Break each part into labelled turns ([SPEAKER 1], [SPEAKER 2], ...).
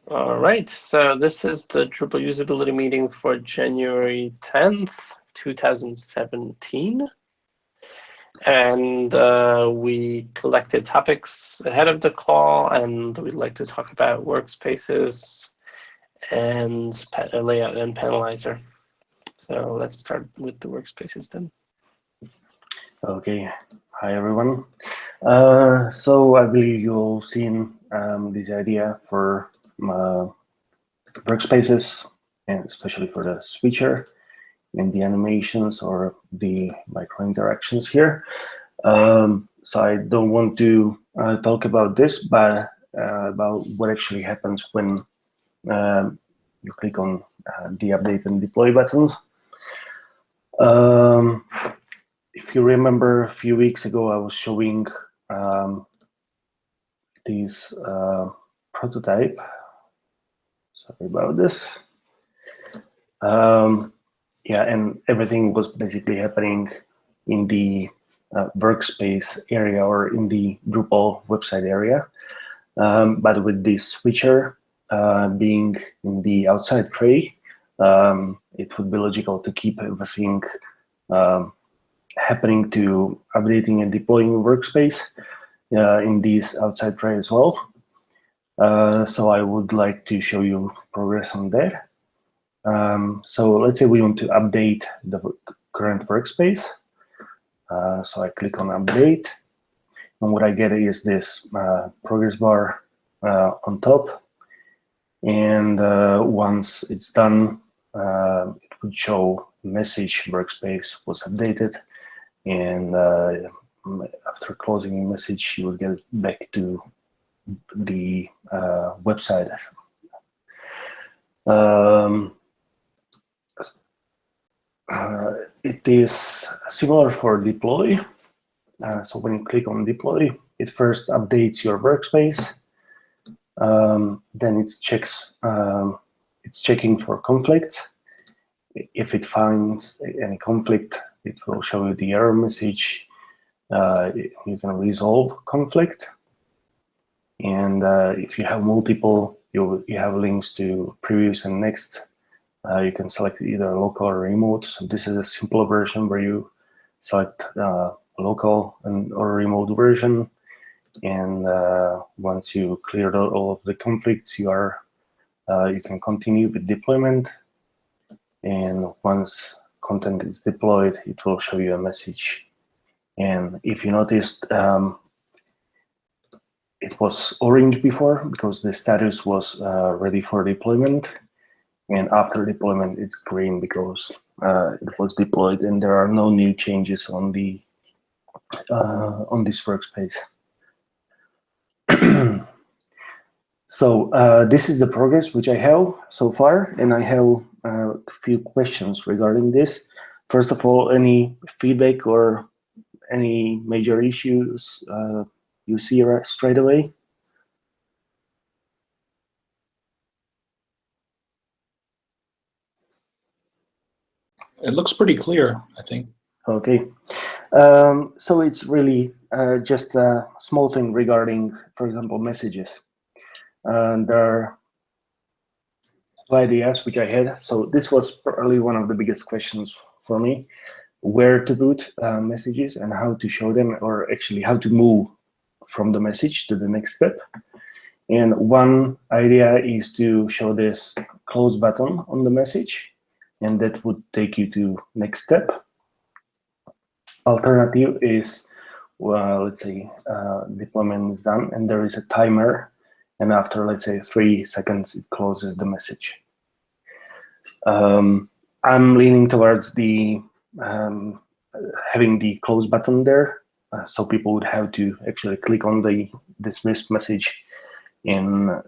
[SPEAKER 1] All right, so this is the Drupal usability meeting for January 10th, 2017. And we collected topics ahead of the call, and we'd like to talk about workspaces and layout and panelizer. So let's start with the workspaces then.
[SPEAKER 2] Okay, hi everyone. So I believe you've all seen this idea for workspaces, and especially for the switcher and the animations or the micro interactions here. So I don't want to talk about this, but about what actually happens when you click on the update and deploy buttons. If you remember, a few weeks ago, I was showing this prototype. Sorry about this. Yeah, and everything was basically happening in the workspace area or in the Drupal website area. But with this switcher being in the outside tray, it would be logical to keep everything happening to updating and deploying workspace in this outside tray as well. So I would like to show you progress on that. So let's say we want to update the current workspace. So I click on update, and what I get is this progress bar on top. And once it's done, it would show message workspace was updated. And after closing the message, you will get back to the website. It is similar for deploy. So when you click on deploy, it first updates your workspace. Then it checks. It's checking for conflict. If it finds any conflict, it will show you the error message. You can resolve conflict. And if you have multiple, you have links to previous and next. You can select either local or remote. So this is a simple version where you select local or remote version. And once you cleared out all of the conflicts, you can continue with deployment. And once content is deployed, it will show you a message. And if you noticed, it was orange before because the status was ready for deployment. And after deployment, it's green because it was deployed and there are no new changes on the on this workspace. So this is the progress which I have so far, and I have a few questions regarding this. First of all, any feedback or any major issues you see straight away?
[SPEAKER 3] It looks pretty clear, I think.
[SPEAKER 2] Okay. So it's really just a small thing regarding, for example, messages. There are two ideas which I had. So this was probably one of the biggest questions for me, where to put messages and how to show them, or actually how to move from the message to the next step. And one idea is to show this close button on the message, and that would take you to next step. Alternative is, well, let's say deployment is done and there is a timer, and after, let's say, 3 seconds, it closes the message. I'm leaning towards the having the close button there, so people would have to actually click on the dismiss message, and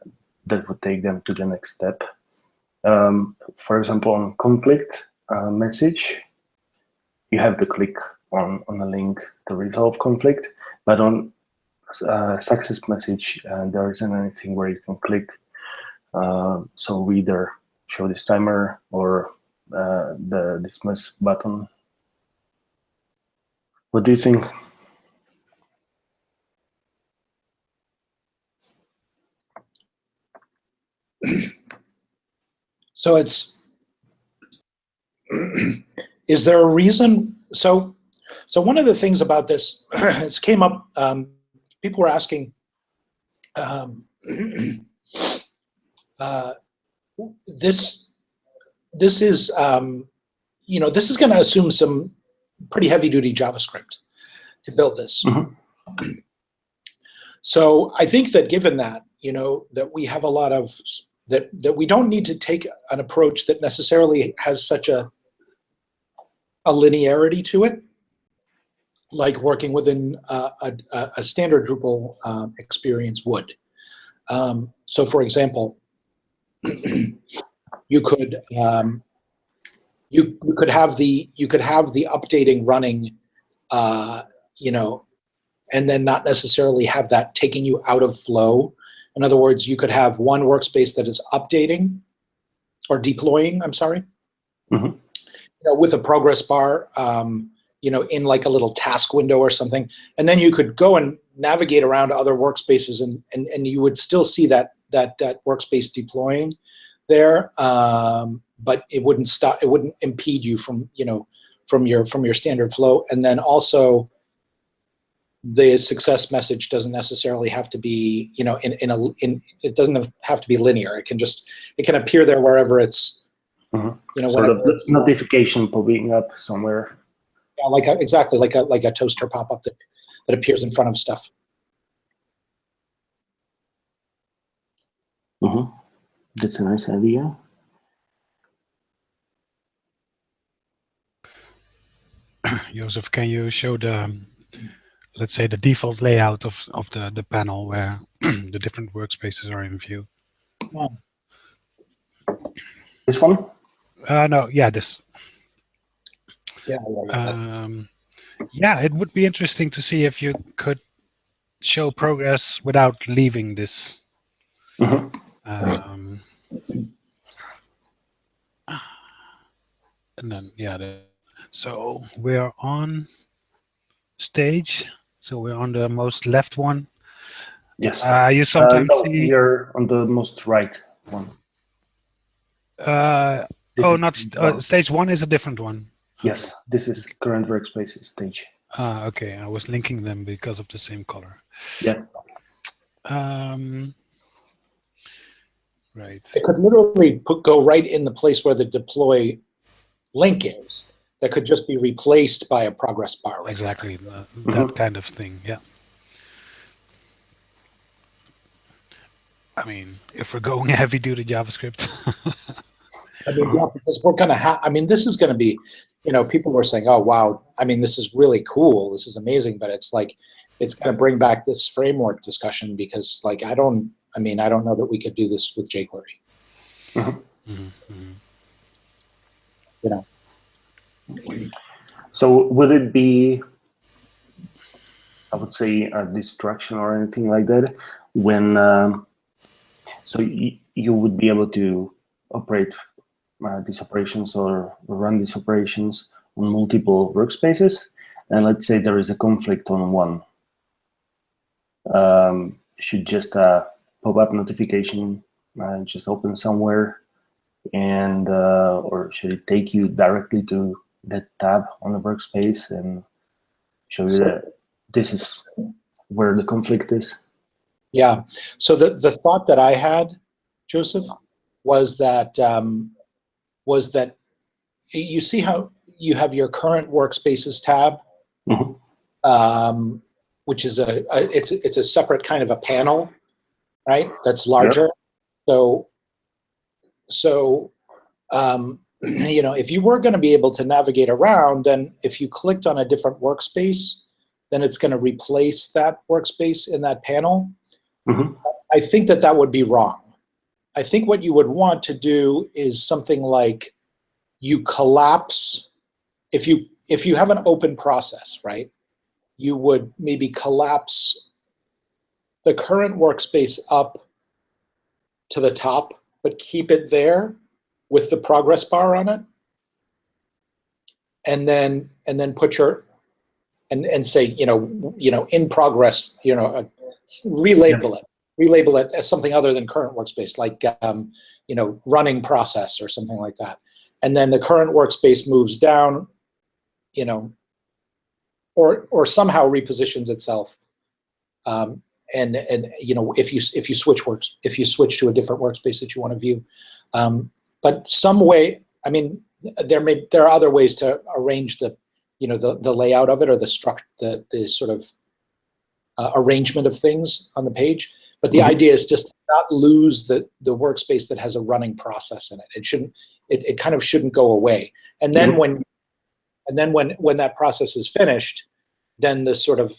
[SPEAKER 2] that would take them to the next step. For example, on conflict message, you have to click on a link to resolve conflict, but on success message, there isn't anything where you can click. So we either show this timer or the dismiss button. What do you think?
[SPEAKER 3] So it's, is there a reason? So one of the things about this, it came up, people were asking, this is, this is going to assume some pretty heavy-duty JavaScript to build this.
[SPEAKER 2] Mm-hmm.
[SPEAKER 3] So I think that given that, that we have a lot of, that we don't need to take an approach that necessarily has such a linearity to it, like working within a standard Drupal experience would. So for example, you could have the updating running, and then not necessarily have that taking you out of flow. In other words, you could have one workspace that is updating or deploying, I'm sorry,
[SPEAKER 2] Mm-hmm.
[SPEAKER 3] With a progress bar, in like a little task window or something. And then you could go and navigate around other workspaces and you would still see that workspace deploying there, but it wouldn't stop, it wouldn't impede you from, from your standard flow. And then also, the success message doesn't necessarily have to be, it doesn't have to be linear. It can appear there wherever it's,
[SPEAKER 2] mm-hmm. Sort of notification popping up somewhere.
[SPEAKER 3] Yeah, exactly like a toaster pop-up that appears in front of stuff.
[SPEAKER 2] Mm-hmm. That's a nice idea.
[SPEAKER 4] Joseph, can you show the, let's say, the default layout of the panel where the different workspaces are in view?
[SPEAKER 3] Yeah.
[SPEAKER 2] This one?
[SPEAKER 4] No, yeah, this.
[SPEAKER 3] Yeah.
[SPEAKER 4] Yeah, it would be interesting to see if you could show progress without leaving this.
[SPEAKER 2] Mm-hmm.
[SPEAKER 4] And then, yeah, so we're on stage. So we're on the most left one.
[SPEAKER 2] Yes.
[SPEAKER 4] You sometimes
[SPEAKER 2] no,
[SPEAKER 4] see.
[SPEAKER 2] You're on the most right one.
[SPEAKER 4] Stage one is a different one.
[SPEAKER 2] Yes, this is current workspace stage.
[SPEAKER 4] Okay, I was linking them because of the same color.
[SPEAKER 2] Yeah.
[SPEAKER 4] Right.
[SPEAKER 3] It could literally go right in the place where the deploy link is. That could just be replaced by a progress bar. Right
[SPEAKER 4] exactly,
[SPEAKER 2] mm-hmm.
[SPEAKER 4] that kind of thing. Yeah. I mean, if we're going heavy-duty JavaScript.
[SPEAKER 3] I mean, yeah, because we're going to have. I mean, this is going to be. People were saying, "Oh, wow! I mean, this is really cool. This is amazing." But it's like, it's going to bring back this framework discussion because, like, I don't know that we could do this with jQuery.
[SPEAKER 2] Mm-hmm.
[SPEAKER 3] Mm-hmm.
[SPEAKER 2] So would it be, I would say, a distraction or anything like that when, so you would be able to operate these operations or run these operations on multiple workspaces, and let's say there is a conflict on one. Should just a pop-up notification just open somewhere, and or should it take you directly to that tab on the workspace and show you that this is where the conflict is?
[SPEAKER 3] Yeah. So the thought that I had, Joseph, was that you see how you have your current workspaces tab,
[SPEAKER 2] mm-hmm.
[SPEAKER 3] Which is it's a separate kind of a panel, right? That's larger. Yep. So if you were going to be able to navigate around, then if you clicked on a different workspace, then it's going to replace that workspace in that panel.
[SPEAKER 2] Mm-hmm.
[SPEAKER 3] I think that would be wrong. I think what you would want to do is something like you collapse. If you have an open process, right, you would maybe collapse the current workspace up to the top, but keep it there with the progress bar on it, and then put your and say in progress, relabel it, relabel it as something other than current workspace, like running process or something like that. And then the current workspace moves down, or somehow repositions itself. And if you switch to a different workspace that you want to view, but some way, I mean, there are other ways to arrange the layout of it, or the structure, the sort of arrangement of things on the page. But the idea is just to not lose the workspace that has a running process in it. It shouldn't. It kind of shouldn't go away. And then when that process is finished, then the sort of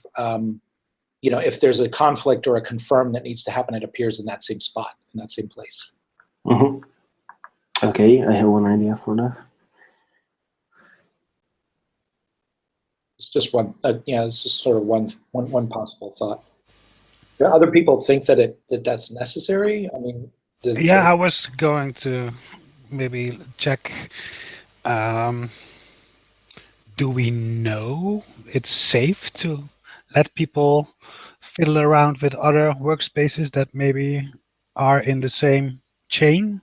[SPEAKER 3] if there's a conflict or a confirm that needs to happen, it appears in that same spot, in that same place.
[SPEAKER 2] Okay, I have one idea for that.
[SPEAKER 3] It's just one. It's just sort of one possible thought. Do other people think that that's necessary? I mean,
[SPEAKER 4] I was going to maybe check. Do we know it's safe to let people fiddle around with other workspaces that maybe are in the same chain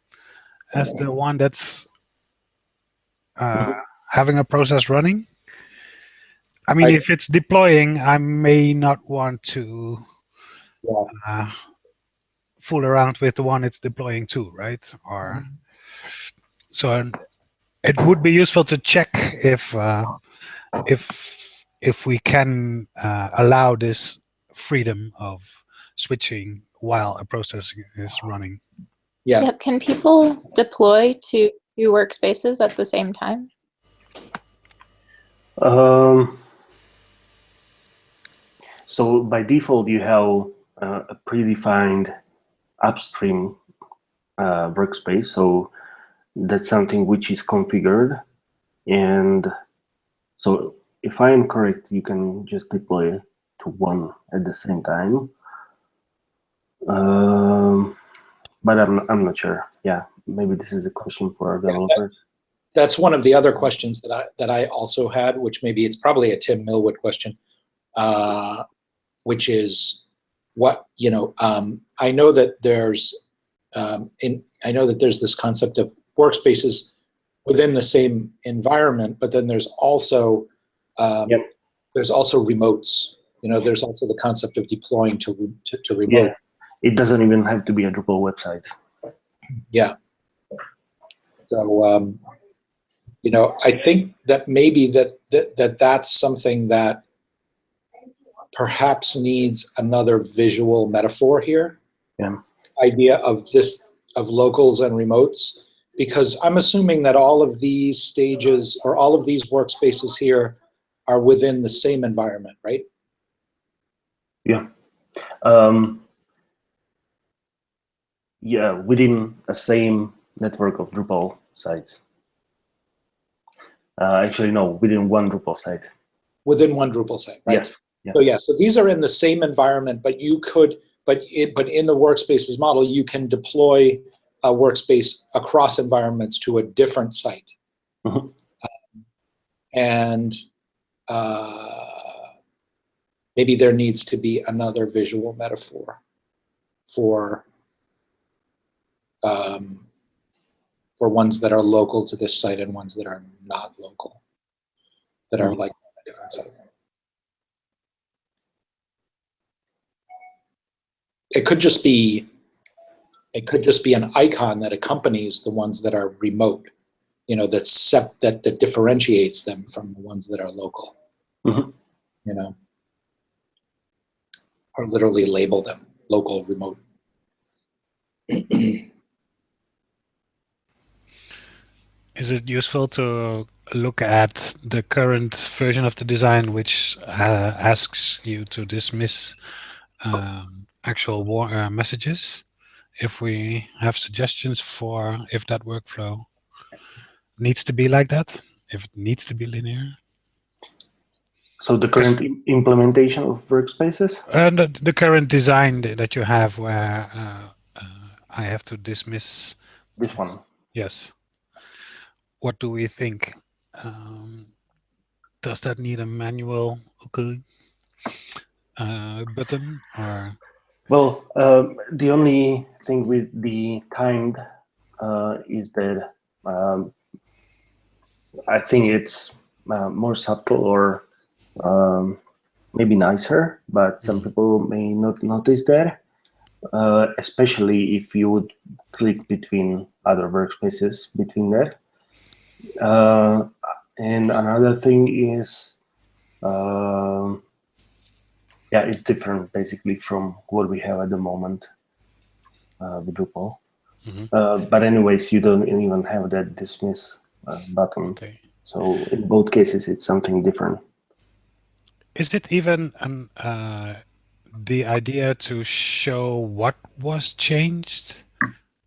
[SPEAKER 4] as the one that's having a process running? I mean, if it's deploying, I may not want to fool around with the one it's deploying to, right? Or so it would be useful to check if we can allow this freedom of switching while a process is running.
[SPEAKER 3] Yeah.
[SPEAKER 5] Can people deploy to two workspaces at the same time?
[SPEAKER 2] So by default, you have a predefined upstream workspace. So that's something which is configured. And so if I am correct, you can just deploy to one at the same time. But I'm not sure. Yeah, maybe this is a question for our developers.
[SPEAKER 3] That's one of the other questions that I also had, which maybe it's probably a Tim Millwood question, which is what I know that there's this concept of workspaces within the same environment, but then there's also remotes. There's also the concept of deploying to remote.
[SPEAKER 2] Yeah, it doesn't even have to be a Drupal website.
[SPEAKER 3] Yeah. So I think that maybe that's something that perhaps needs another visual metaphor here.
[SPEAKER 2] Yeah.
[SPEAKER 3] Idea of locals and remotes, because I'm assuming that all of these stages or all of these workspaces here are within the same environment, right?
[SPEAKER 2] Yeah. Yeah, within a same network of Drupal sites. Actually, no, within one Drupal site.
[SPEAKER 3] Within one Drupal site, right?
[SPEAKER 2] Yes.
[SPEAKER 3] Yeah. So these are in the same environment, but you could, but in the workspaces model, you can deploy a workspace across environments to a different site, and maybe there needs to be another visual metaphor for ones that are local to this site and ones that are not local, that are like on a different site. It could just be an icon that accompanies the ones that are remote, that differentiates them from the ones that are local. Or literally label them local, remote.
[SPEAKER 4] Is it useful to look at the current version of the design, which asks you to dismiss actual messages, if we have suggestions for if that workflow needs to be like that, if it needs to be linear?
[SPEAKER 2] So the current implementation of workspaces?
[SPEAKER 4] And the current design that you have, where I have to dismiss
[SPEAKER 2] this one.
[SPEAKER 4] Yes. What do we think? Does that need a manual button, or?
[SPEAKER 2] Well, the only thing with the timed is that I think it's more subtle or maybe nicer, but some people may not notice that, especially if you would click between other workspaces between that. And another thing is, yeah, it's different basically from what we have at the moment with Drupal. But anyways, you don't even have that dismiss button.
[SPEAKER 4] Okay.
[SPEAKER 2] So in both cases, it's something different.
[SPEAKER 4] Is it even the idea to show what was changed?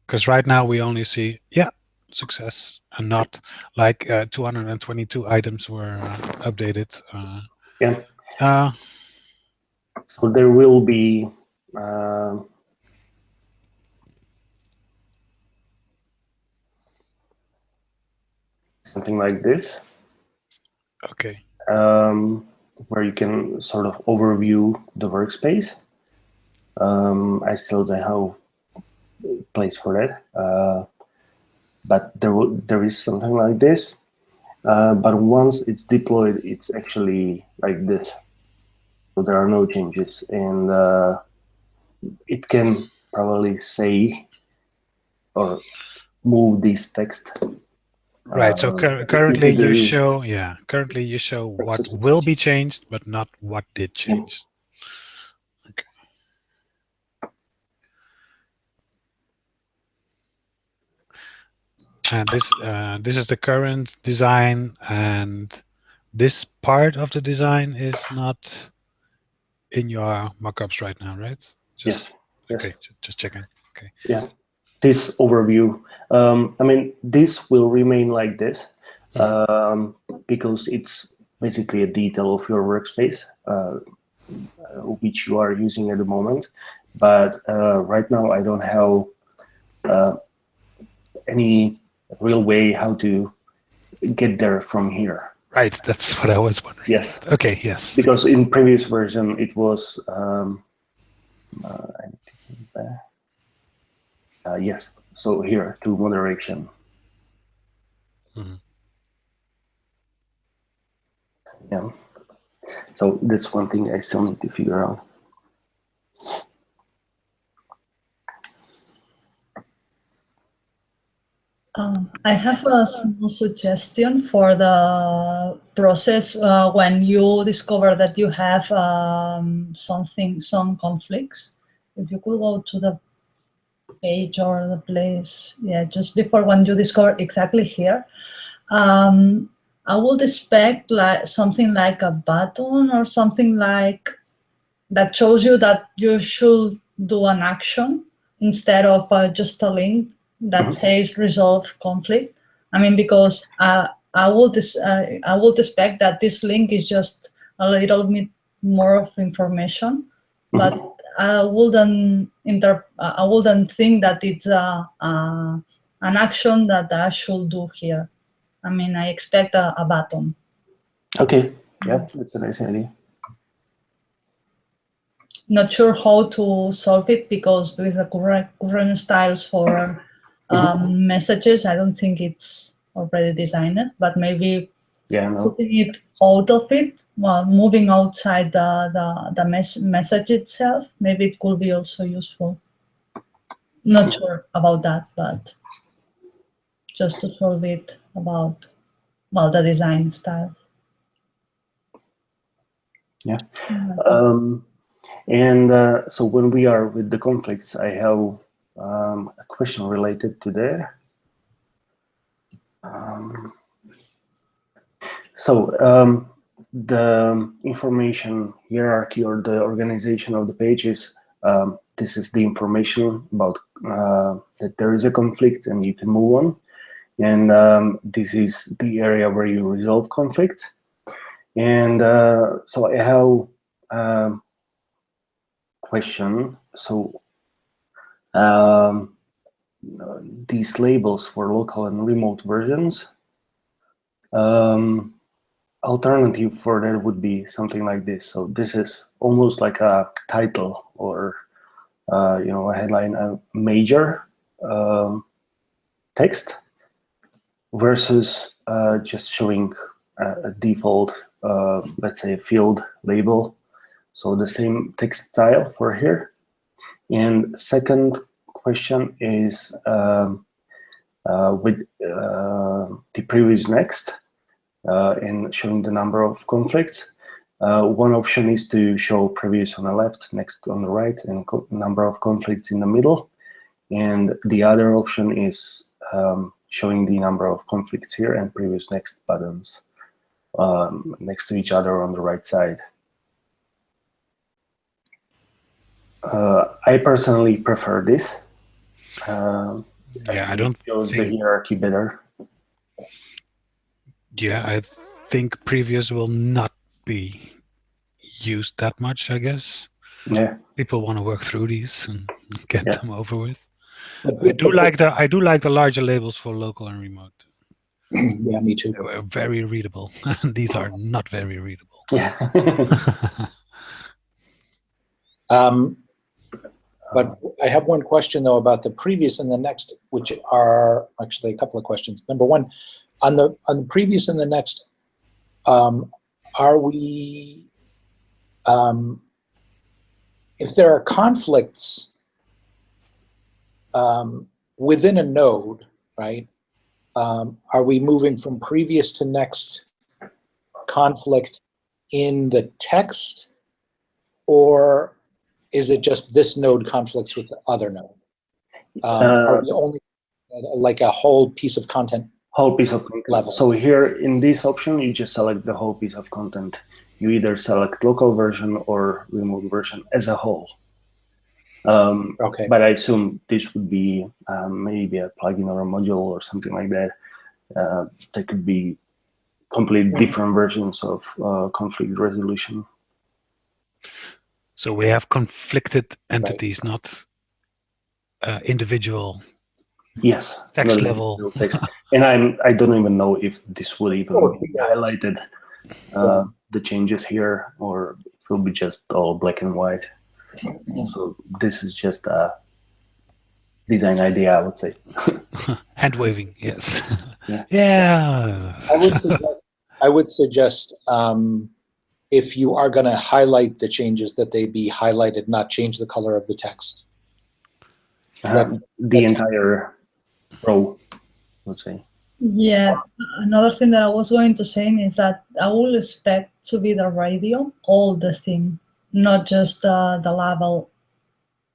[SPEAKER 4] Because right now we only see, yeah, success, and not like 222 items were updated.
[SPEAKER 2] Yeah. So there will be something like this.
[SPEAKER 4] Okay.
[SPEAKER 2] Where you can sort of overview the workspace. I still don't have a place for that, but there is something like this. But once it's deployed, it's actually like this. So there are no changes, and it can probably say or move this text.
[SPEAKER 4] Right. So currently you show, currently you show what will be changed, but not what did change. Okay. And this is the current design, and this part of the design is not in your mockups right now, right?
[SPEAKER 2] Yes.
[SPEAKER 4] Okay, just checking. Okay.
[SPEAKER 2] Yeah. This overview, I mean, this will remain like this because it's basically a detail of your workspace, which you are using at the moment. But right now, I don't have any real way how to get there from here.
[SPEAKER 4] Right, that's what I was wondering.
[SPEAKER 2] Yes.
[SPEAKER 4] Okay, yes.
[SPEAKER 2] Because in previous version, it was, yes, so here to moderation. Yeah. So that's one thing I still need to figure out.
[SPEAKER 6] I have a small suggestion for the process when you discover that you have some conflicts. If you could go to the page or the place, yeah, just before when you discover exactly here, I would expect like something like a button or something like that shows you that you should do an action instead of just a link that says resolve conflict. I mean, because I would expect that this link is just a little bit more of information, but I wouldn't think that it's an action that I should do here. I mean, I expect a button.
[SPEAKER 2] Okay, yeah, that's a nice idea.
[SPEAKER 6] Not sure how to solve it because with the current styles for messages, I don't think it's already designed, but maybe putting it out of it while moving outside the message itself, maybe it could be also useful. Not sure about that, but just to solve it about the design style.
[SPEAKER 2] Yeah. And so when we are with the conflicts, I have a question related to that. The information hierarchy or the organization of the pages, this is the information about that there is a conflict and you can move on. And this is the area where you resolve conflicts. And so I have question. So these labels for local and remote versions, alternative for that would be something like this. So this is almost like a title or a headline, a major text, versus just showing a default, let's say, field label. So the same text style for here. And second question is with the previous next and showing the number of conflicts. One option is to show previous on the left, next on the right, and number of conflicts in the middle. And the other option is showing the number of conflicts here and previous next buttons next to each other on the right side. I personally prefer this.
[SPEAKER 4] Yeah, I don't
[SPEAKER 2] shows
[SPEAKER 4] think
[SPEAKER 2] the hierarchy better.
[SPEAKER 4] Yeah, I think previous will not be used that much, I guess.
[SPEAKER 2] Yeah.
[SPEAKER 4] People want to work through these and get
[SPEAKER 2] Yeah.
[SPEAKER 4] them over with.
[SPEAKER 3] But
[SPEAKER 4] I do like the larger labels for local and remote.
[SPEAKER 3] Yeah, me too.
[SPEAKER 4] They were very readable. These are not very readable.
[SPEAKER 2] Yeah.
[SPEAKER 3] But I have one question though about the previous and the next, which are actually a couple of questions. Number one, on the previous and the next, are we, if there are conflicts within a node, right? Are we moving from previous to next conflict in the text, or is it just this node conflicts with the other node? Are we only like a whole piece of content?
[SPEAKER 2] Whole piece of content
[SPEAKER 3] level.
[SPEAKER 2] So here in this option, you just select the whole piece of content. You either select local version or remote version as a whole.
[SPEAKER 3] Okay.
[SPEAKER 2] But I assume this would be maybe a plugin or a module or something like that. There could be completely different versions of conflict resolution.
[SPEAKER 4] So we have conflicted entities, right, not individual.
[SPEAKER 2] Yes,
[SPEAKER 4] text level.
[SPEAKER 2] Text. And I don't even know if this would even be highlighted, the changes here, or it will be just all black and white. So this is just a design idea, I would say.
[SPEAKER 4] Hand waving, yes.
[SPEAKER 2] Yeah.
[SPEAKER 4] Yeah.
[SPEAKER 3] I would suggest if you are going to highlight the changes, that they be highlighted, not change the color of the text.
[SPEAKER 2] The entire row, I would say.
[SPEAKER 6] Yeah, another thing that I was going to say is that I will expect to be the radio, all the thing, not just the label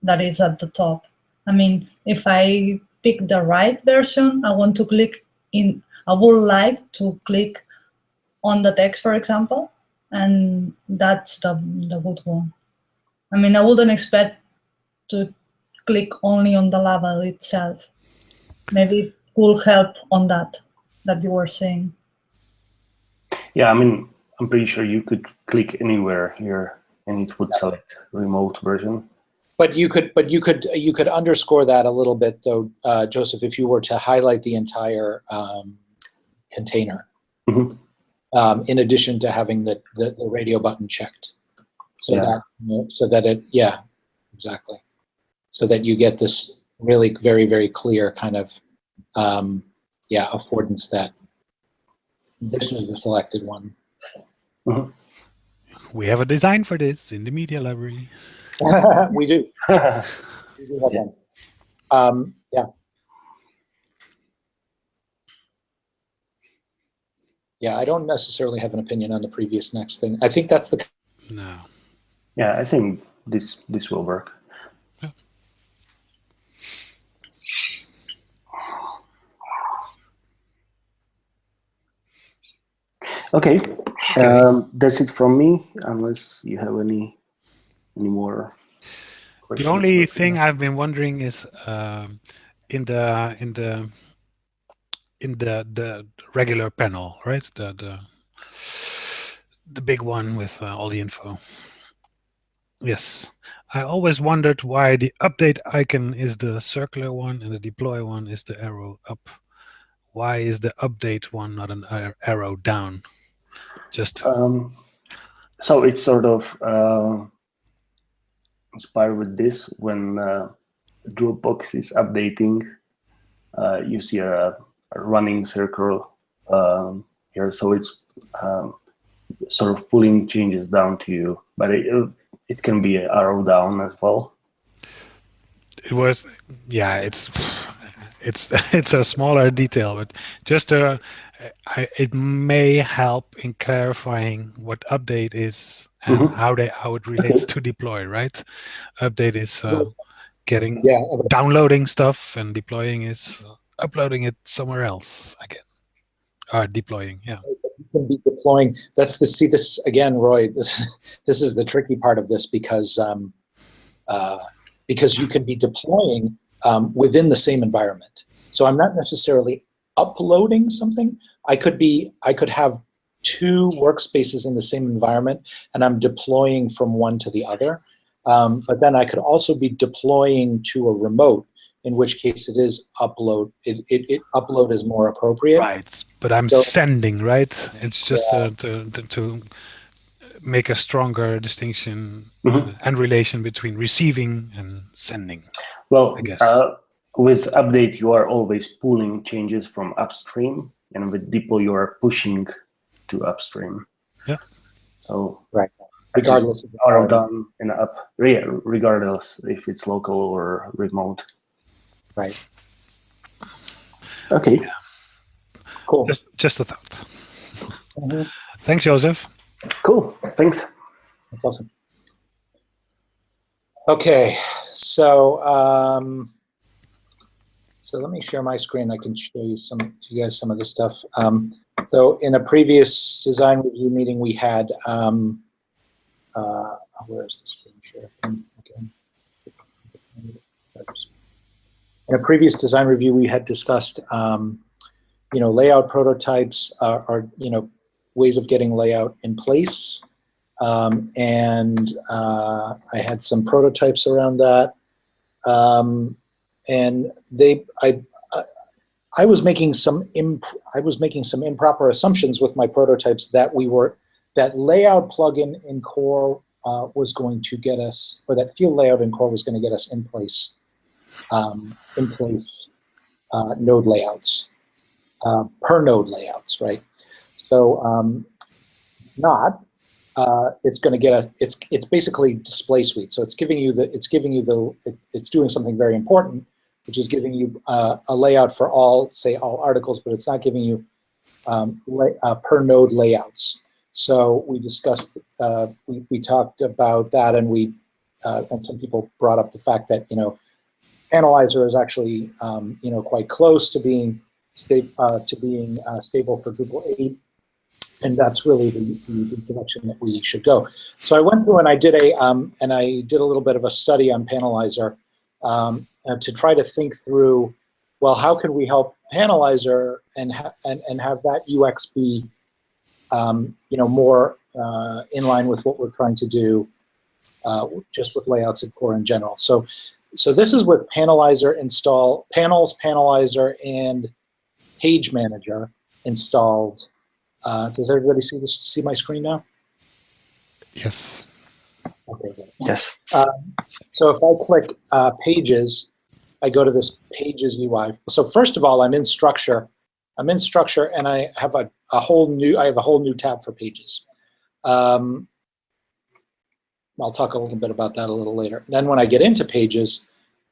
[SPEAKER 6] that is at the top. I mean, if I pick the right version, I want to click in, I would like to click on the text, for example, and that's the good one. I mean, I wouldn't expect to click only on the label itself. Maybe it will help on that you were saying.
[SPEAKER 2] Yeah, I mean, I'm pretty sure you could click anywhere here and it would select remote version.
[SPEAKER 3] But you could underscore that a little bit though, Joseph, if you were to highlight the entire container, in addition to having the radio button checked, so that it, yeah, exactly, so that you get this really very, very clear kind of affordance that this is the selected one.
[SPEAKER 4] We have a design for this in the media library.
[SPEAKER 3] We do. We do have one. Yeah. Yeah, I don't necessarily have an opinion on the previous next thing. I think that's the.
[SPEAKER 4] No.
[SPEAKER 2] Yeah, I think this will work.
[SPEAKER 4] Yeah.
[SPEAKER 2] Okay. That's it from me. Unless you have any more questions.
[SPEAKER 4] The only thing I've been wondering is in the regular panel, right? The big one with all the info. Yes, I always wondered why the update icon is the circular one and the deploy one is the arrow up. Why is the update one not an arrow down? Just
[SPEAKER 2] so it's sort of inspired with this. When Dropbox is updating, you see a running circle here, so it's sort of pulling changes down to you, but it can be arrow down as well.
[SPEAKER 4] It was, yeah, it's it's a smaller detail, but just it may help in clarifying what update is and how it relates to deploy, right? Update is getting downloading stuff, and deploying is uploading it somewhere else again. Deploying, yeah.
[SPEAKER 3] You can be deploying. That's the this again, Roy. This is the tricky part of this because you can be deploying within the same environment. So I'm not necessarily uploading something. I could have two workspaces in the same environment, and I'm deploying from one to the other. But then I could also be deploying to a remote, in which case it is upload. It upload is more appropriate.
[SPEAKER 4] Right, but I'm sending, right? It's just to make a stronger distinction and relation between receiving and sending.
[SPEAKER 2] Well,
[SPEAKER 4] I guess.
[SPEAKER 2] With update, you are always pulling changes from upstream, and with deploy, you are pushing to upstream.
[SPEAKER 4] Yeah.
[SPEAKER 2] So
[SPEAKER 3] right. Regardless of
[SPEAKER 2] arrow down and up, regardless if it's local or remote.
[SPEAKER 3] Right.
[SPEAKER 2] Okay.
[SPEAKER 4] Yeah.
[SPEAKER 3] Cool.
[SPEAKER 4] Just a thought. Thanks, Joseph.
[SPEAKER 2] Cool. Thanks.
[SPEAKER 3] That's awesome. Okay, so so let me share my screen. I can show you guys some of this stuff. So in a previous design review meeting, we had where is the screen share? Again. In a previous design review, we had discussed layout prototypes are ways of getting layout in place. And I had some prototypes around that, and I was making some improper assumptions with my prototypes that layout plugin in Core was going to get us, or that field layout in Core was going to get us in place node layouts, per node layouts, right? So it's not. It's going to get it's basically display suite. So it's doing something very important, which is giving you a layout for all articles, but it's not giving you per node layouts. So we discussed, we talked about that, and and some people brought up the fact that Analyzer is actually quite close to being stable for Drupal 8. And that's really the direction that we should go. So I went through and I did a little bit of a study on Panelizer to try to think through, well, how can we help Panelizer and have that UX be more in line with what we're trying to do, just with layouts in Core in general. So this is with Panelizer Panels, Panelizer, and Page Manager installed. Does everybody see my screen now?
[SPEAKER 4] Yes.
[SPEAKER 3] Okay, good.
[SPEAKER 2] Yes.
[SPEAKER 3] So if I click Pages, I go to this Pages UI. So first of all, I'm in Structure. I'm in Structure, and I have a whole new tab for Pages. I'll talk a little bit about that a little later. Then when I get into Pages,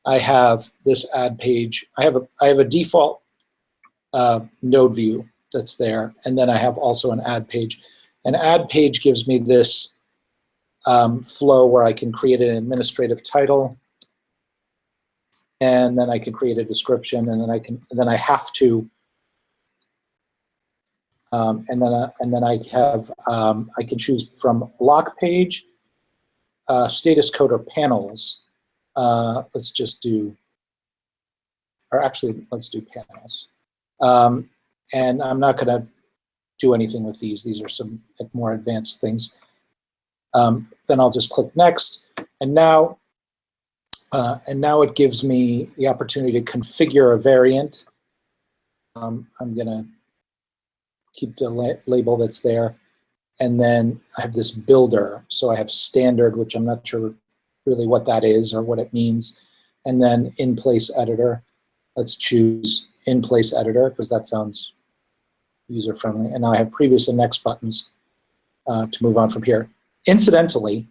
[SPEAKER 3] I have this Add Page. I have a default node view that's there, and then I have also an Add Page. An Add Page gives me this flow where I can create an administrative title, and then I can create a description, and then I can I can choose from block page, status code, or panels. Let's do panels. And I'm not going to do anything with these. These are some more advanced things. Then I'll just click Next, and now it gives me the opportunity to configure a variant. I'm going to keep the label that's there, and then I have this builder. So I have standard, which I'm not sure really what that is or what it means. And then in-place editor, let's choose in-place editor because that sounds user-friendly. And now I have previous and next buttons to move on from here. Incidentally,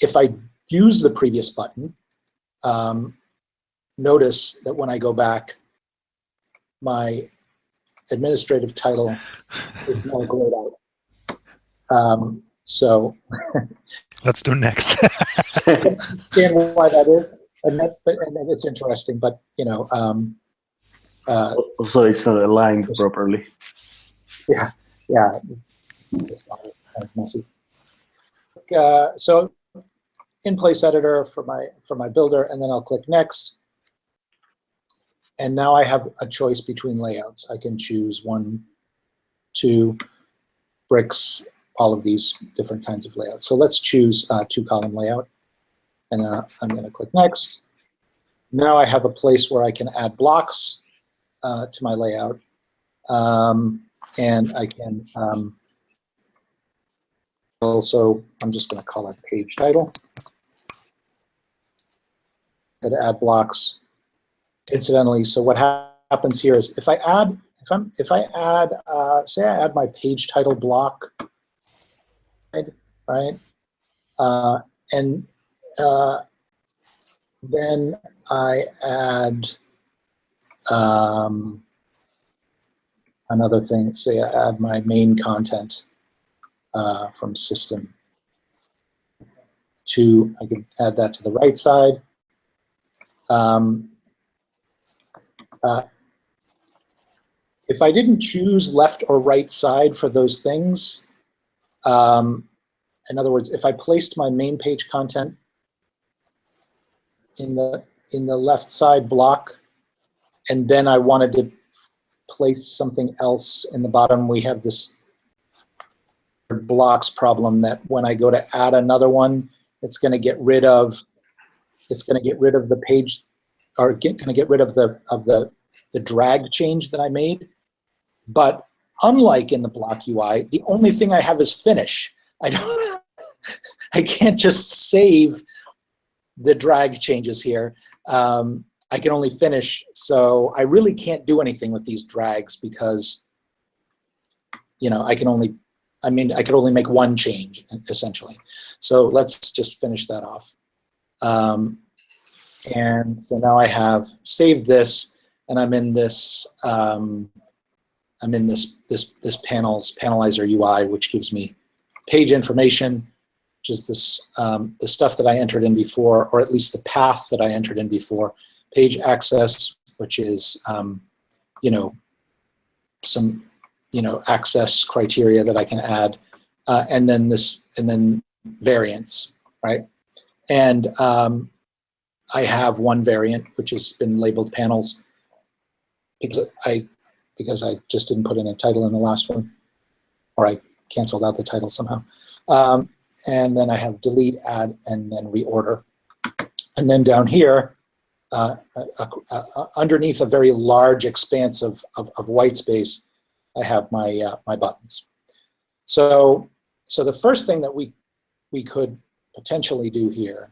[SPEAKER 3] if I use the previous button, notice that when I go back, my administrative title is now grayed out. So
[SPEAKER 4] Let's do next.
[SPEAKER 3] I understand why that is, and it's interesting, but you know,
[SPEAKER 2] Also, it's not aligned properly.
[SPEAKER 3] yeah, it's kind of messy. So in-place editor for my builder, and then I'll click next. And now I have a choice between layouts. I can choose 1, 2, bricks, all of these different kinds of layouts. So let's choose 2-column layout. And I'm going to click next. Now I have a place where I can add blocks to my layout. And I can also, I'm just going to call it page title. Going to add blocks. Incidentally, so what happens here is if I add, say I add my page title block, right? And then I add another thing. Say I add my main content from system to, I can add that to the right side. If I didn't choose left or right side for those things, in other words, if I placed my main page content in the left side block, and then I wanted to place something else in the bottom, we have this blocks problem that when I go to add another one, it's going to get rid of the page, or going to get rid of the drag change that I made. But unlike in the block UI, the only thing I have is finish. I can't just save the drag changes here. I can only finish, so I really can't do anything with these drags because, you know, I could only make one change essentially. So let's just finish that off. And so now I have saved this, and I'm in this this panelizer UI, which gives me page information, which is this the stuff that I entered in before, or at least the path that I entered in before. Page access, which is you know, some access criteria that I can add, and then variants, right? And I have one variant which has been labeled panels because I just didn't put in a title in the last one, or I canceled out the title somehow. And then I have delete, add, and then reorder. And then down here, underneath a very large expanse of white space, I have my my buttons. So the first thing that we could potentially do here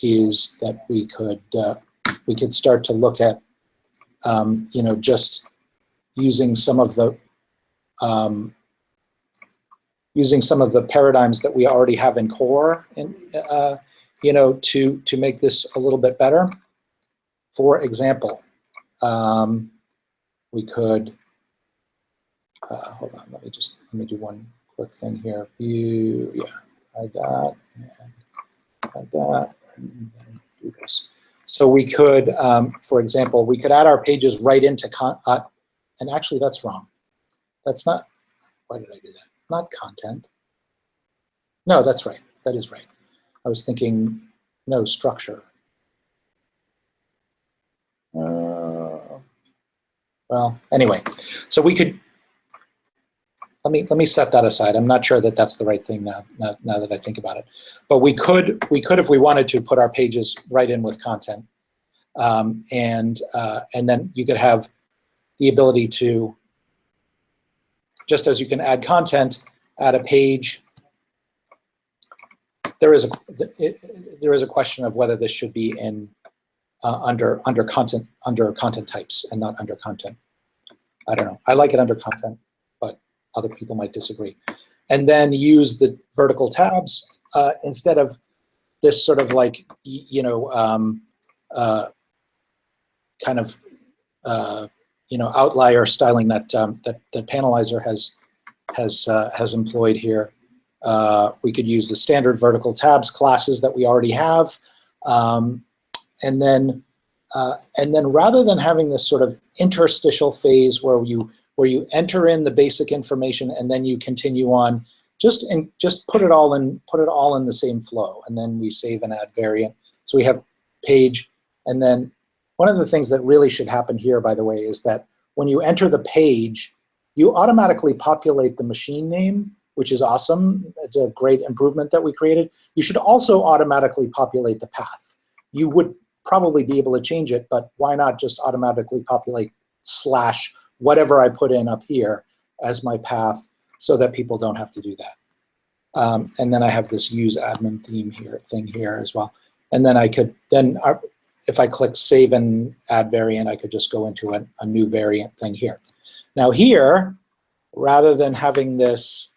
[SPEAKER 3] is that we could start to look at just using some of the paradigms that we already have in core, and to make this a little bit better. For example, we could hold on. Let me do one quick thing here. Hide that, and hide that, and then do this. So we could, for example, we could add our pages right into and actually that's wrong. That's not. Why did I do that? Not content. No, that's right. That is right. I was thinking, no, structure. Well, anyway, so we could. Let me set that aside. I'm not sure that that's the right thing now that I think about it. But we could if we wanted to put our pages right in with content, and then you could have the ability to, just as you can add content, add a page, there is a question of whether this should be in under content types and not under content. I don't know. I like it under content, but other people might disagree. And then use the vertical tabs instead of this sort of like, kind of outlier styling that the Panelizer has employed here. We could use the standard vertical tabs classes that we already have, and then rather than having this sort of interstitial phase where you enter in the basic information and then you continue on, just put it all in the same flow, and then we save and add variant. So we have page, and then one of the things that really should happen here, by the way, is that when you enter the page, you automatically populate the machine name, which is awesome. It's a great improvement that we created. You should also automatically populate the path. You would probably be able to change it, but why not just automatically populate / whatever I put in up here as my path so that people don't have to do that. And then I have this use admin thing here as well. And then I could, if I click save and add variant, I could just go into a new variant thing here. Now here, rather than having this,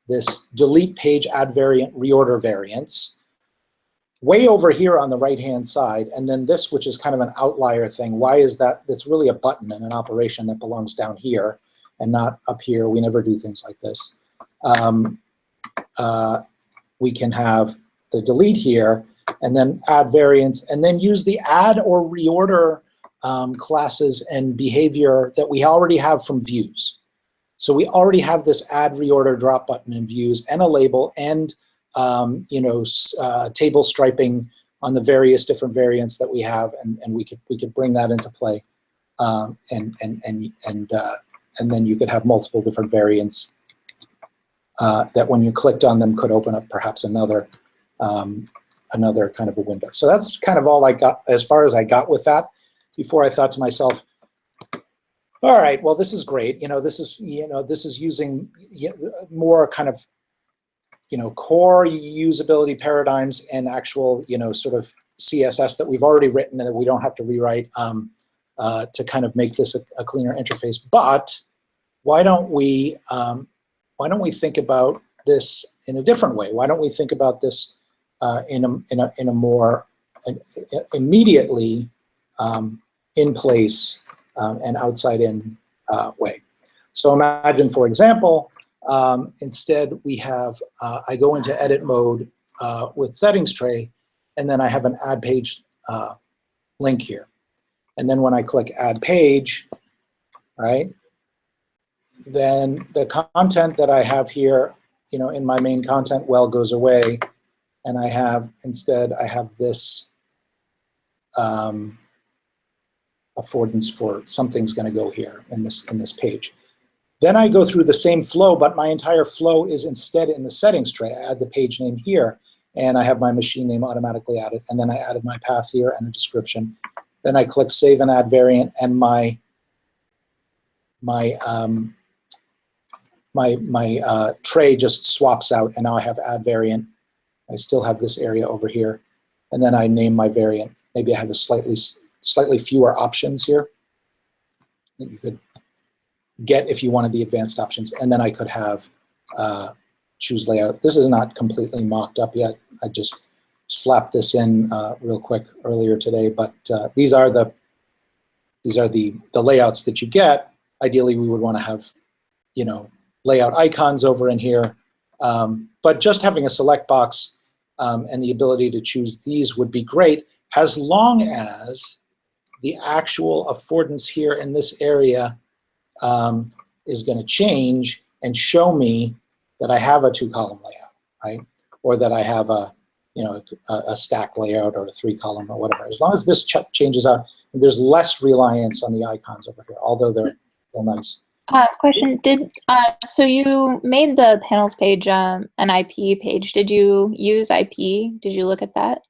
[SPEAKER 3] this delete page, add variant, reorder variants, way over here on the right-hand side, and then this, which is kind of an outlier thing. Why is that? It's really a button and an operation that belongs down here and not up here. We never do things like this. We can have the delete here, and then add variants, and then use the add or reorder classes and behavior that we already have from views. So we already have this add reorder drop button in views and a label and table striping on the various different variants that we have, and we could bring that into play, and then you could have multiple different variants that when you clicked on them could open up perhaps another kind of a window. So that's kind of all I got as far as I got with that before I thought to myself, all right, well, this is great. This is using more kind of core usability paradigms and actual sort of CSS that we've already written and that we don't have to rewrite to kind of make this a cleaner interface. But why don't we think about this in a different way? Why don't we think about this in a more immediately in place and outside in way? So imagine, for example, instead we have, I go into edit mode with settings tray, and then I have an add page link here. And then when I click add page, right, then the content that I have here, in my main content well goes away, and I have this affordance for something's going to go here in this page. Then I go through the same flow, but my entire flow is instead in the settings tray. I add the page name here, and I have my machine name automatically added, and then I added my path here and a description. Then I click save and add variant, and my tray just swaps out, and now I have add variant. I still have this area over here, and then I name my variant. Maybe I have a slightly fewer options here that you could get if you wanted the advanced options, and then I could have choose layout. This is not completely mocked up yet. I just slapped this in real quick earlier today, but these are the layouts that you get. Ideally, we would want to have layout icons over in here, but just having a select box and the ability to choose these would be great, as long as the actual affordance here in this area is going to change and show me that I have a 2-column layout, right? Or that I have a stack layout or a 3-column or whatever. As long as this changes out, there's less reliance on the icons over here, although they're nice.
[SPEAKER 5] Question: so you made the panels page an IP page? Did you use IP? Did you look at that?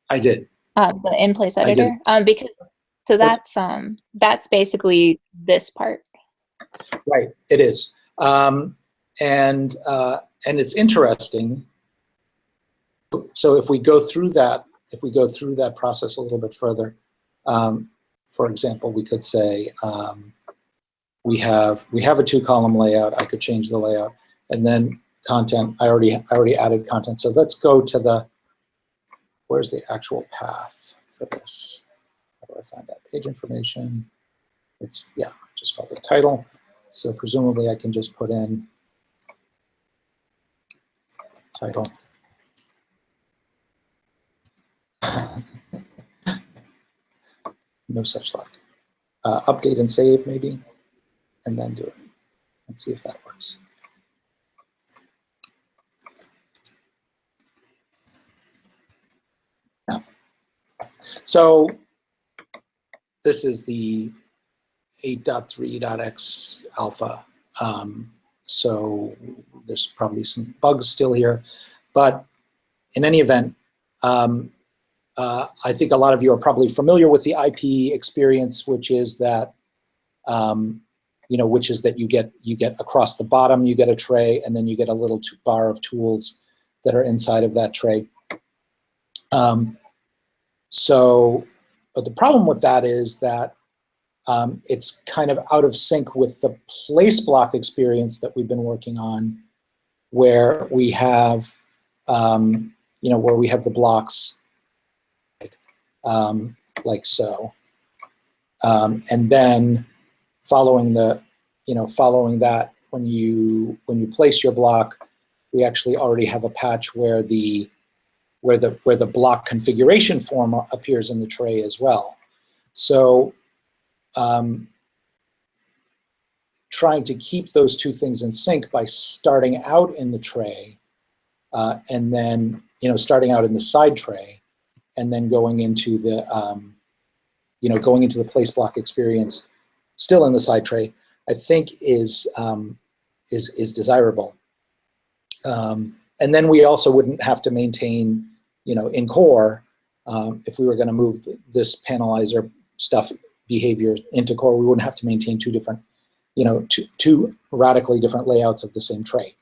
[SPEAKER 3] I did.
[SPEAKER 5] The in-place editor, because that's basically this part.
[SPEAKER 3] Right, it is, and it's interesting so if we go through that process a little bit further, for example, we could say we have a 2-column layout. I could change the layout, and then content. I already added content. So let's go to the, where's the actual path for this? How do I find that? Page information. It's, yeah, just called the title. So presumably I can just put in title. No such luck. Update and save maybe, and then do it. Let's see if that works. No. So this is the 8.3.x alpha. So there's probably some bugs still here, but in any event, I think a lot of you are probably familiar with the IP experience, which is that you get across the bottom, you get a tray, and then you get a little bar of tools that are inside of that tray. But the problem with that is that it's kind of out of sync with the place block experience that we've been working on, where we have, where we have the blocks like so, and then following that, when you place your block, we actually already have a patch where the block configuration form appears in the tray as well. So trying to keep those two things in sync by starting out in the tray, and then starting out in the side tray, and then going into the place block experience, still in the side tray, I think is desirable. And then we also wouldn't have to maintain, in core, if we were going to move this panelizer stuff behavior into core, we wouldn't have to maintain two different, two radically different layouts of the same tray.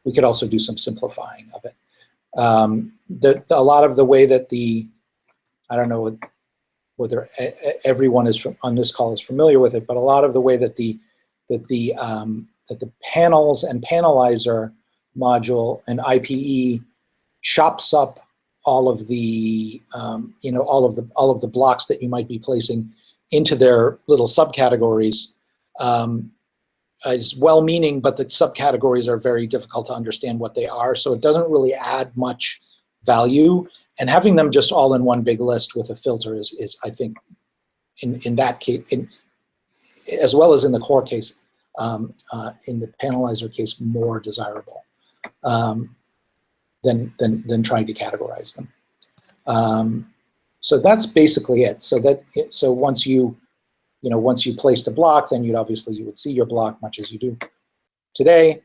[SPEAKER 3] We could also do some simplifying of it. A lot of the way that I don't know whether everyone on this call is familiar with it, but a lot of the way that the panels and panelizer module and IPE chops up all of the all of the blocks that you might be placing into their little subcategories, is well-meaning, but the subcategories are very difficult to understand what they are, so it doesn't really add much value. And having them just all in one big list with a filter is I think, in that case, as well as in the core case, in the panelizer case, more desirable than trying to categorize them. So that's basically it. So once you placed a block, then you would see your block much as you do today,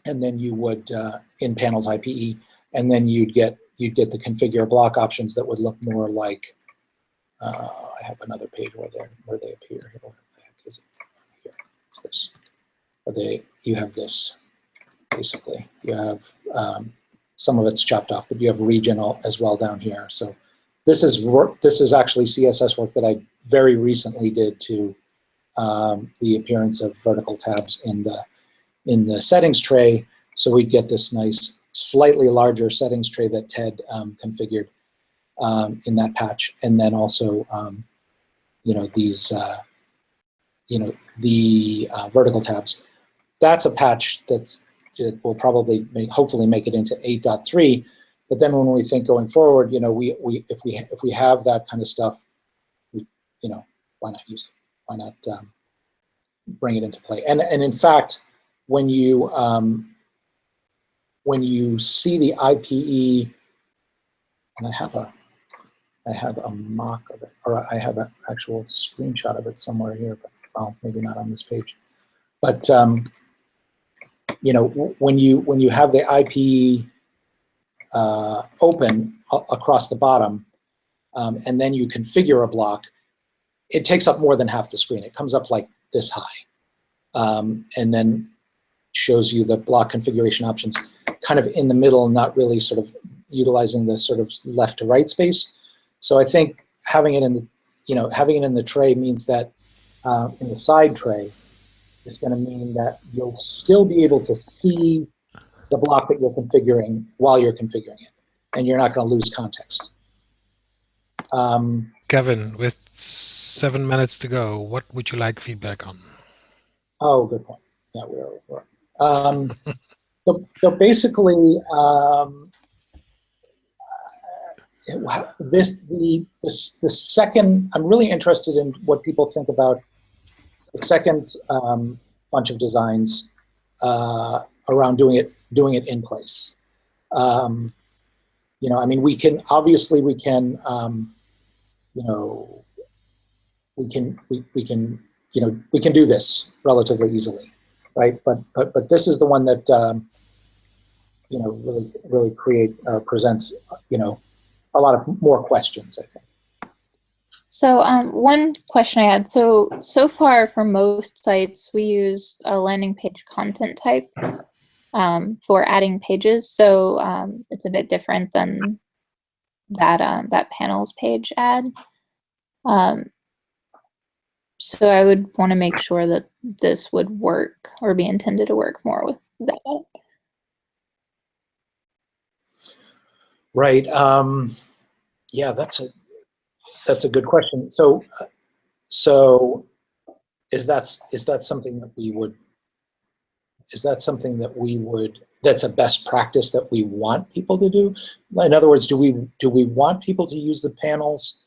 [SPEAKER 3] and then you would in panels IPE, and then you'd get the configure block options that would look more like. I have another page where they appear. Where the heck is it? Here, it's this. You have this. Basically, you have some of it's chopped off, but you have regional as well down here. So this is actually CSS work that I very recently did to the appearance of vertical tabs in the settings tray. So we'd get this nice, slightly larger settings tray that Ted configured in that patch, and then also these the vertical tabs. That's a patch it will probably hopefully make it into 8.3. But then when we think going forward, if we have that kind of stuff, why not use it? Why not bring it into play? And in fact, when you see the IPE, and I have a mock of it, or I have an actual screenshot of it somewhere here, but well, maybe not on this page. But when you have the IPE open across the bottom, and then you configure a block, it takes up more than half the screen. It comes up like this high, and then shows you the block configuration options kind of in the middle and not really sort of utilizing the sort of left to right space. So I think having it in the, having it in the tray means that in the side tray is going to mean that you'll still be able to see the block that you're configuring while you're configuring it, and you're not going to lose context.
[SPEAKER 4] Kevin, with 7 minutes to go, what would you like feedback on?
[SPEAKER 3] Oh, good point. Yeah, so basically, the second, I'm really interested in what people think about the second bunch of designs around doing it in place. I mean, we can obviously we can do this relatively easily, right? But this is the one that really presents a lot of more questions, I think.
[SPEAKER 5] So one question I had, so far for most sites, we use a landing page content type for adding pages. So it's a bit different than that panels page add. So I would want to make sure that this would work or be intended to work more with that.
[SPEAKER 3] Right. Yeah, that's a good question. So is that something that we would? Is that something that we would? That's a best practice that we want people to do. In other words, do we want people to use the panels,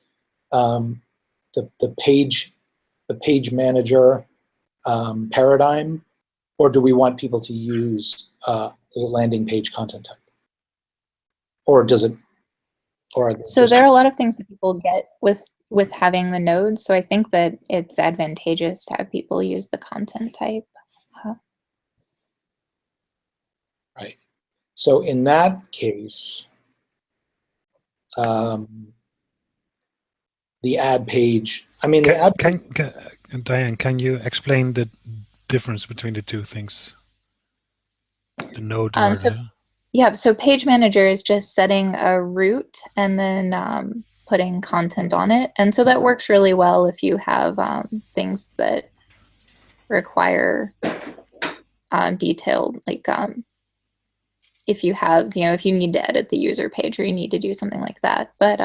[SPEAKER 3] the page manager paradigm, or do we want people to use a landing page content type? Or does it?
[SPEAKER 5] So there are a lot of things that people get with having the nodes. So I think that it's advantageous to have people use the content type.
[SPEAKER 3] Right. So in that case, the add page. I mean,
[SPEAKER 4] Diane, can you explain the difference between the two things? The node or
[SPEAKER 5] Yeah, so page manager is just setting a route and then putting content on it. And so that works really well if you have things that require detailed, like if you have, if you need to edit the user page or you need to do something like that. But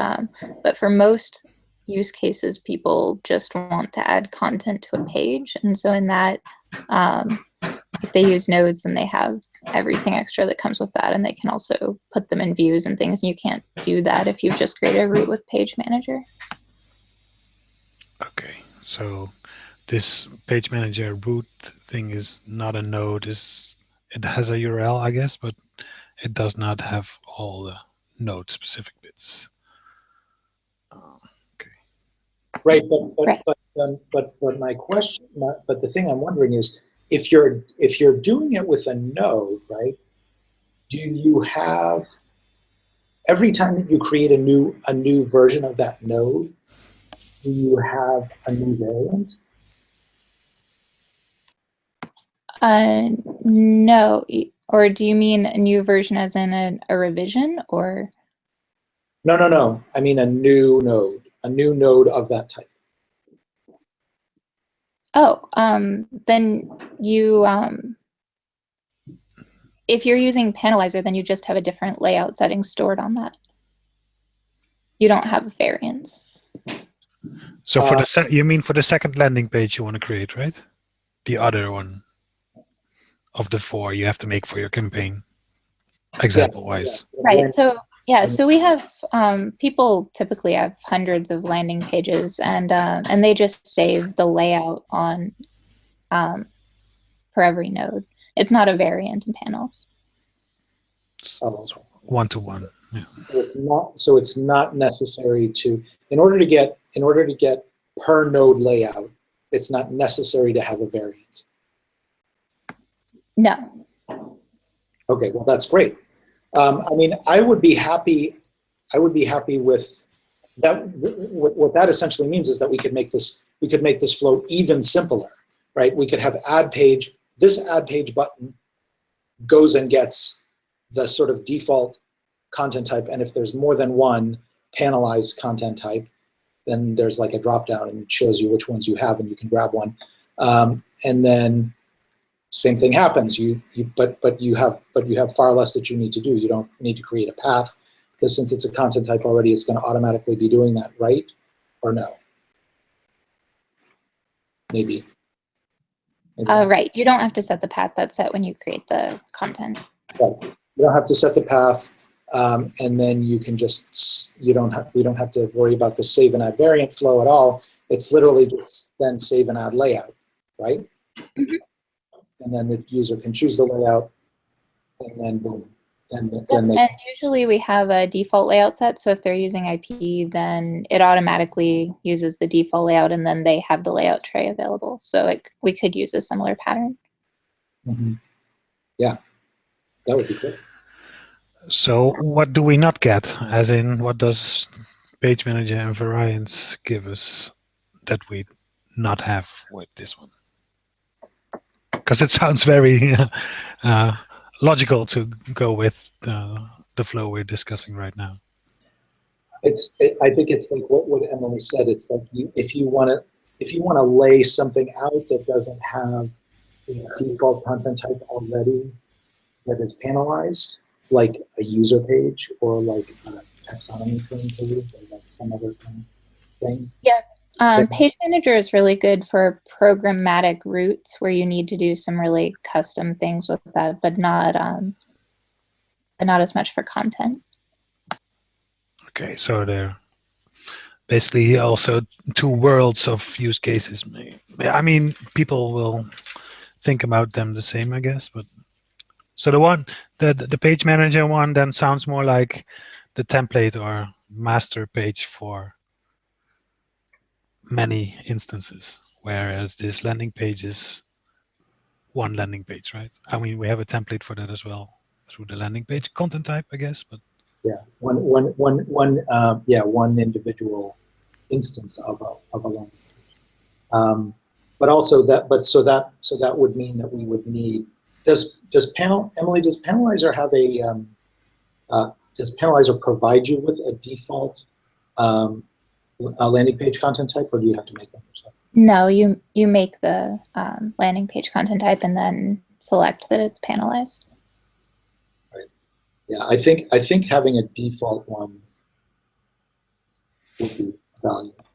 [SPEAKER 5] for most use cases, people just want to add content to a page. And so in that, if they use nodes, then they have everything extra that comes with that, and they can also put them in views and things. And you can't do that if you've just created a route with Page Manager.
[SPEAKER 4] Okay, so this Page Manager route thing is not a node. It has a URL, I guess, but it does not have all the node-specific bits. Okay.
[SPEAKER 3] Right, but my question, but the thing I'm wondering is, if you're doing it with a node, right? Do you have, every time that you create a new version of that node, do you have a new variant?
[SPEAKER 5] No. Or do you mean a new version as in a revision, or?
[SPEAKER 3] No. I mean a new node of that type.
[SPEAKER 5] Oh, then you, if you're using Panelizer, then you just have a different layout setting stored on that. You don't have variants.
[SPEAKER 4] So for you mean for the second landing page you want to create, right? The other one of the 4 you have to make for your campaign, example-wise.
[SPEAKER 5] Yeah. Right. So yeah, so we have people typically have hundreds of landing pages, and they just save the layout on for every node. It's not a variant in panels.
[SPEAKER 3] Oh.
[SPEAKER 4] One-to-one. Yeah.
[SPEAKER 3] So it's not necessary to, in order to get per node layout, it's not necessary to have a variant.
[SPEAKER 5] No.
[SPEAKER 3] Okay, well that's great. I mean, I would be happy with that. What that essentially means is that we could make this flow even simpler, right? We could have this add page button goes and gets the sort of default content type, and if there's more than one panelized content type, then there's like a drop down and it shows you which ones you have, and you can grab one. And then same thing happens. But you have far less that you need to do. You don't need to create a path, because since it's a content type already, it's going to automatically be doing that, right? Or no? Maybe.
[SPEAKER 5] Right. You don't have to set the path. That's set when you create the content.
[SPEAKER 3] Right. You don't have to set the path, and then you can just we don't have to worry about the save and add variant flow at all. It's literally just then save and add layout, right?
[SPEAKER 5] Mm-hmm.
[SPEAKER 3] And then the user can choose the layout, and then boom. Then they.
[SPEAKER 5] And usually we have a default layout set. So if they're using IP, then it automatically uses the default layout, and then they have the layout tray available. So we could use a similar pattern.
[SPEAKER 3] Mm-hmm. Yeah, that would be cool.
[SPEAKER 4] So what do we not get? As in, what does Page Manager and variants give us that we not have with this one? Because it sounds very logical to go with the flow we're discussing right now.
[SPEAKER 3] I think it's like what Emily said. It's like if you want to lay something out that doesn't have a default content type already that is panelized, like a user page or like a taxonomy training page or like some other kind of thing.
[SPEAKER 5] Yeah. Page Manager is really good for programmatic routes where you need to do some really custom things with that, but not as much for content.
[SPEAKER 4] Okay, so there basically also two worlds of use cases. I mean, people will think about them the same, I guess. But so the Page Manager one then sounds more like the template or master page for many instances, whereas this landing page is one landing page, right? I mean, we have a template for that as well through the landing page content type, I guess. But
[SPEAKER 3] yeah, one individual instance of a landing page. But also so that would mean that we would need. Does Panelizer have does Panelizer provide you with a default a landing page content type, or do you have to make one yourself?
[SPEAKER 5] No, you make the landing page content type and then select that it's panelized.
[SPEAKER 3] Right. Yeah, I think having a default one would be valuable.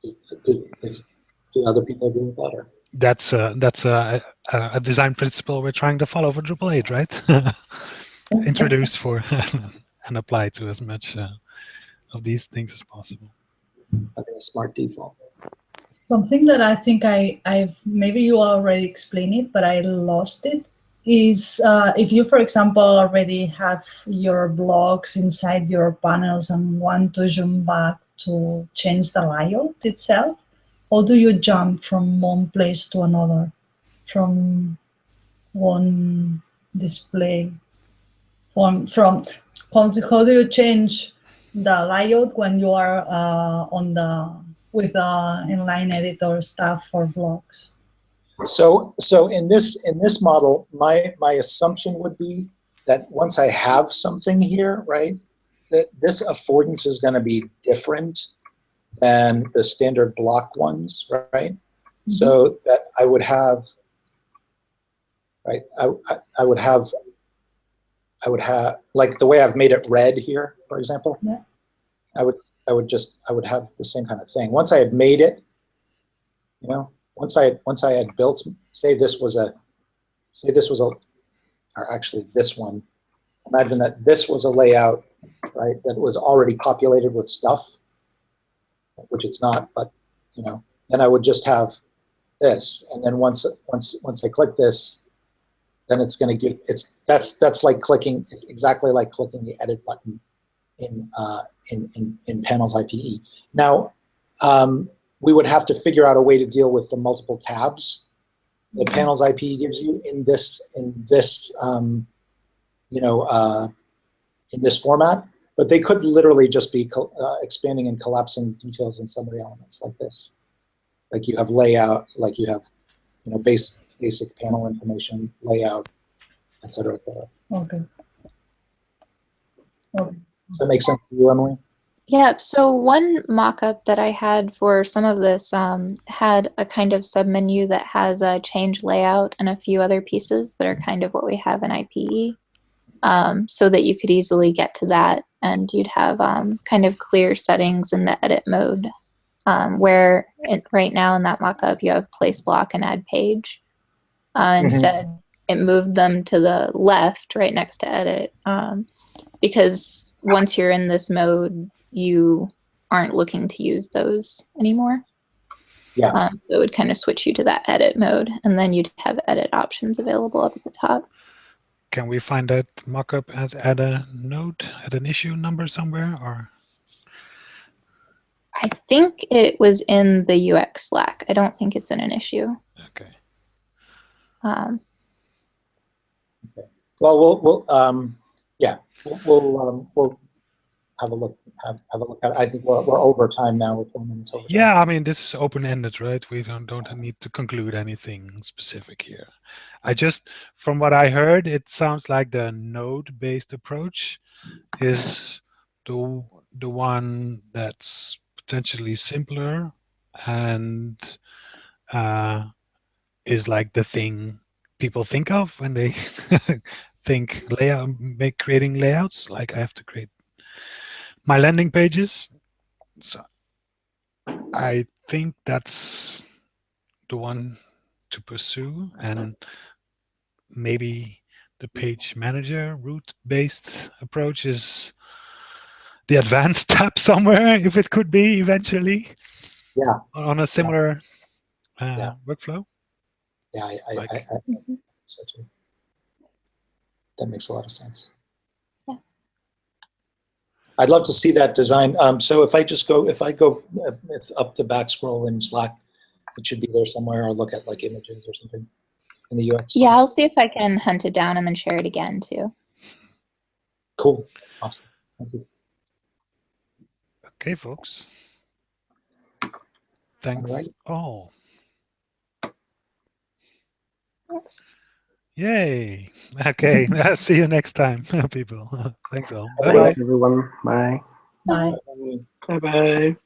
[SPEAKER 3] Do other people agree with that, or?
[SPEAKER 4] That's a design principle we're trying to follow for Drupal 8, right? Introduced for and apply to as much of these things as possible.
[SPEAKER 3] Having a smart default.
[SPEAKER 6] Something that I think I've maybe you already explained it, but I lost it, is if you, for example, already have your blocks inside your panels and want to jump back to change the layout itself, how do you jump from one place to another, from one display? How do you change the layout when you are with the inline editor stuff for blocks?
[SPEAKER 3] So in this model, my assumption would be that once I have something here, right, that this affordance is going to be different than the standard block ones, right? Mm-hmm. So that I would have, right, I would have like the way I've made it red here, for example.
[SPEAKER 6] Yeah.
[SPEAKER 3] I would have the same kind of thing. Once I had made it, you know, once I had built, say this was a, or actually this one, imagine that this was a layout, right, that was already populated with stuff, which it's not, but, you know, then I would just have this, and then once I click this, then it's going to give, that's like clicking, it's exactly like clicking the edit button in Panels IPE. Now, we would have to figure out a way to deal with the multiple tabs that Panels IPE gives you in this format. But they could literally just be expanding and collapsing details and summary elements like this. Like you have layout, like you have, you know, basic panel information, layout, et cetera, et cetera.
[SPEAKER 6] Okay. Okay.
[SPEAKER 3] Does that make sense to you, Emily?
[SPEAKER 5] Yeah, so one mock-up that I had for some of this had a kind of submenu that has a change layout and a few other pieces that are kind of what we have in IPE, so that you could easily get to that, and you'd have kind of clear settings in the edit mode, where right now in that mock-up you have place block and add page. Instead, it moved them to the left right next to edit, because once you're in this mode, you aren't looking to use those anymore.
[SPEAKER 3] Yeah.
[SPEAKER 5] It would kind of switch you to that edit mode, and then you'd have edit options available up at the top.
[SPEAKER 4] Can we find that mockup at a node, at an issue number somewhere, or?
[SPEAKER 5] I think it was in the UX Slack. I don't think it's in an issue.
[SPEAKER 4] Okay.
[SPEAKER 3] Well, we'll have a look. Have a look at it. I think we're over time now. We're 4 minutes over time.
[SPEAKER 4] Yeah, I mean, this is open-ended, right? We don't need to conclude anything specific here. I just, from what I heard, it sounds like the node-based approach is the one that's potentially simpler and is like the thing people think of when they think creating layouts. Like I have to create my landing pages. So I think that's the one to pursue, and maybe the page manager route-based approach is the advanced tab somewhere, if it could be eventually.
[SPEAKER 3] Yeah.
[SPEAKER 4] On a similar workflow.
[SPEAKER 3] Yeah, I think so too. That makes a lot of sense.
[SPEAKER 5] Yeah.
[SPEAKER 3] I'd love to see that design. So if I go up the back scroll in Slack, it should be there somewhere, or look at like images or something in the UX.
[SPEAKER 5] Yeah, I'll see if I can hunt it down and then share it again too.
[SPEAKER 3] Cool. Awesome. Thank you.
[SPEAKER 4] Okay, folks. Thanks all.
[SPEAKER 5] Thanks.
[SPEAKER 4] Yay. Okay. See you next time, people. Thanks all. Bye-bye.
[SPEAKER 2] Thanks, everyone. Bye.
[SPEAKER 6] Bye.
[SPEAKER 1] Bye-bye.